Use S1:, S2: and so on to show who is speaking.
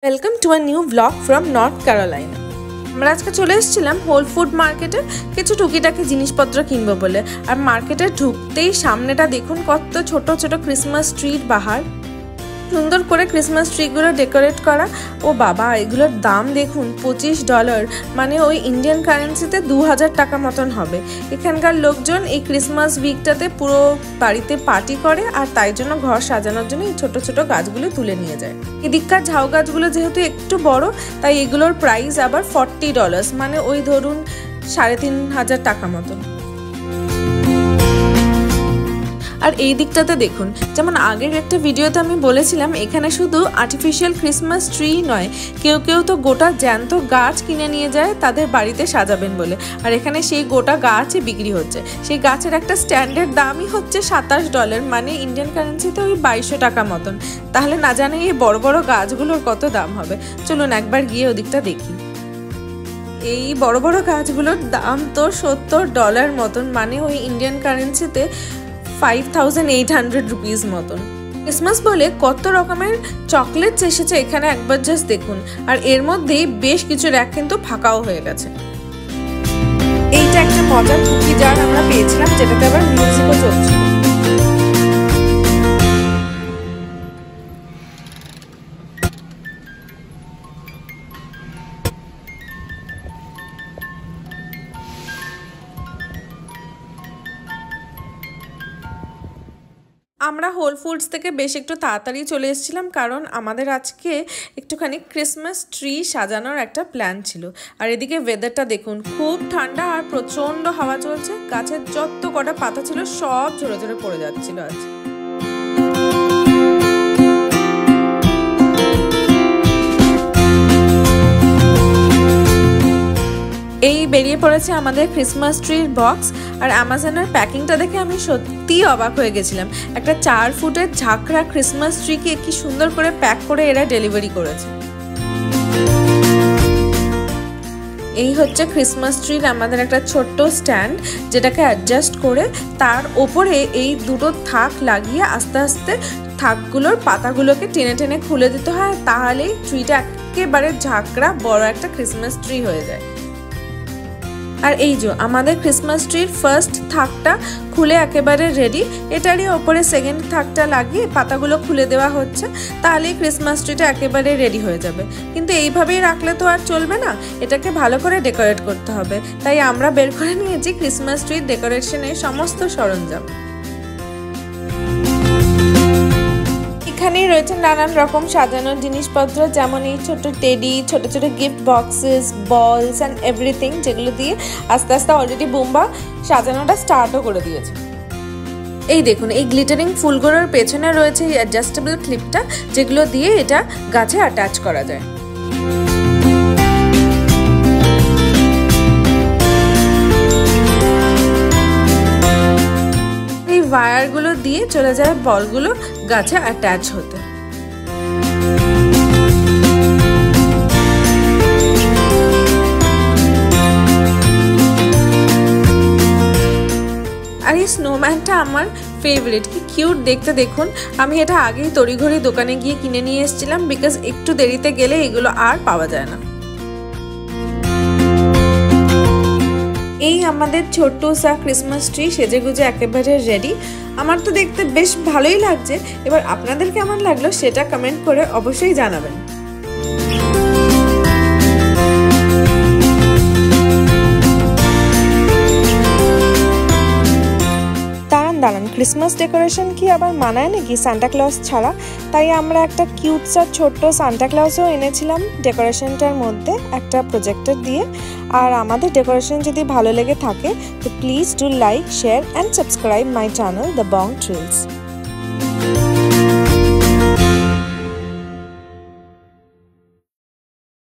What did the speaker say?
S1: Welcome to a new blog from north Carolina. আমরা আজকে চলে এসেছিলাম হোল ফুড মার্কেটে কিছু টুকিটাকি জিনিসপত্র কিনবো বলে। আর মার্কেটে ঢুকতেই সামনেটা দেখুন কত ছোট ছোট ক্রিসমাস ট্রির বাহার, সুন্দর করে ক্রিসমাস ট্রিগুলো ডেকোরেট করা। ও বাবা, এগুলোর দাম দেখুন $25, মানে ওই ইন্ডিয়ান কারেন্সিতে 2000 টাকা মতন হবে। এখানকার লোকজন এই ক্রিসমাস উইকটাতে পুরো বাড়িতে পার্টি করে, আর তাই জন্য ঘর সাজানোর জন্য এই ছোট ছোট গাছগুলো তুলে নিয়ে যায়। এদিককার ঝাউ গাছগুলো যেহেতু একটু বড়, তাই এগুলোর প্রাইস আবার $40, মানে ওই ধরুন 3500 টাকা মতন। আর এই দিকটাতে দেখুন, যেমন আগের একটা ভিডিওতে আমি বলেছিলাম এখানে শুধু আর্টিফিশিয়াল ক্রিসমাস ট্রি নয়, কেউ কেউ তো গোটা জ্যান্ত গাছ কিনে নিয়ে যায় তাদের বাড়িতে সাজাবেন বলে। আর এখানে সেই গোটা গাছই বিক্রি হচ্ছে। সেই গাছের একটা স্ট্যান্ডার্ড দামই হচ্ছে $27, মানে ইন্ডিয়ান কারেন্সিতে ওই 2200 টাকা মতন। তাহলে না জানি এই বড় বড় গাছগুলোর কত দাম হবে। চলুন একবার গিয়ে ওদিকটা দেখি। এই বড় বড় গাছগুলোর দাম তো $70 মতন, মানে ওই ইন্ডিয়ান কারেন্সিতে 5800 রুপিস মতন। ক্রিসমাস বলে কত রকমের চকলেটস এসেছে এখানে, একবার জাস্ট দেখুন। আর এর মধ্যেই বেশ কিছু র্যাক কিন্তু ফাঁকাও হয়ে গেছে। এইটা একটা মজার কুকি জার আমরা পেয়েছিলাম, যেটাতে আবার মিউজিকও চলছিল। আমরা হোল ফুডস থেকে বেশ একটু তাড়াতাড়ি চলে এসেছিলাম, কারণ আমাদের আজকে একটুখানি ক্রিসমাস ট্রি সাজানোর একটা প্ল্যান ছিল। আর এদিকে ওয়েদারটা দেখুন, খুব ঠান্ডা আর প্রচণ্ড হাওয়া চলছে। গাছের যত কটা পাতা ছিল সব ঝরে ঝরে পড়ে যাচ্ছিল আজ। এই বেরিয়ে পড়েছে আমাদের ক্রিসমাস ট্রির বক্স। আর অ্যামাজনের প্যাকিংটা দেখে আমি সত্যিই অবাক হয়ে গেছিলাম। একটা 4 ফুটের ঝাঁকড়া ক্রিসমাস ট্রিকে কি সুন্দর করে প্যাক করে এরা ডেলিভারি করেছে। এই হচ্ছে ক্রিসমাস ট্রির আমাদের একটা ছোট্ট স্ট্যান্ড, যেটাকে অ্যাডজাস্ট করে তার ওপরে এই দুটো থাক লাগিয়ে আস্তে আস্তে থাকগুলোর পাতাগুলোকে টেনে টেনে খুলে দিতে হয়। তাহলেই ট্রিটা একেবারে ঝাঁকড়া বড় একটা ক্রিসমাস ট্রি হয়ে যায়। আর এই যে আমাদের ক্রিসমাস ট্রির ফার্স্ট থাকটা খুলে একেবারে রেডি। এটারই ওপরে সেকেন্ড থাকটা লাগিয়ে পাতাগুলো খুলে দেওয়া হচ্ছে, তাহলেই ক্রিসমাস ট্রিটা একেবারে রেডি হয়ে যাবে। কিন্তু এইভাবেই রাখলে তো আর চলবে না, এটাকে ভালো করে ডেকোরেট করতে হবে। তাই আমরা বের করে নিয়েছি ক্রিসমাস ট্রির ডেকোরেশনের সমস্ত সরঞ্জাম। এখানেই রয়েছে নানান রকম সাজানোর জিনিসপত্র, যেমন এই ছোট টেডি, ছোট ছোট গিফট বক্সেস, বলস অ্যান্ড এভরিথিং, যেগুলো দিয়ে আস্তে আস্তে অলরেডি বুম্বা সাজানোটা স্টার্টও করে দিয়েছে। এই দেখুন, এই গ্লিটারিং ফুলগুলোর পেছনে রয়েছে এই অ্যাডজাস্টেবল ক্লিপটা, যেগুলো দিয়ে এটা গাছে অ্যাটাচ করা যায়। ওয়্যারগুলো দিয়ে চলে যায় বলগুলো গাছে অ্যাটাচ হতে। আর এই স্নোম্যানটা আমার ফেভারিট, কি কিউট দেখতে দেখুন। আমি এটা আগেই তড়িঘড়ি দোকানে গিয়ে কিনে নিয়ে এসেছিলাম, বিকজ একটু দেরিতে গেলে এগুলো আর পাওয়া যায় না। এই আমাদের ছোট্ট সা ক্রিসমাস ট্রি সেজেগুজে একেবারে রেডি। আমার তো দেখতে বেশ ভালোই লাগছে। এবার আপনাদের কেমন লাগলো সেটা কমেন্ট করে অবশ্যই জানাবেন। দাঁড়ান, ক্রিসমাস ডেকোরেশন কি আবার মানায় নাকি সান্টা ক্লজ ছাড়া? তাই আমরা একটা কিউট সা ছোট্ট সান্টা ক্লজও এনেছিলাম ডেকোরেশনটার মধ্যে একটা প্রজেক্টর দিয়ে। আর আমাদের ডেকোরেশন যদি ভালো লেগে থাকে তো please do like, share and subscribe my channel the Bong ট্রিলস।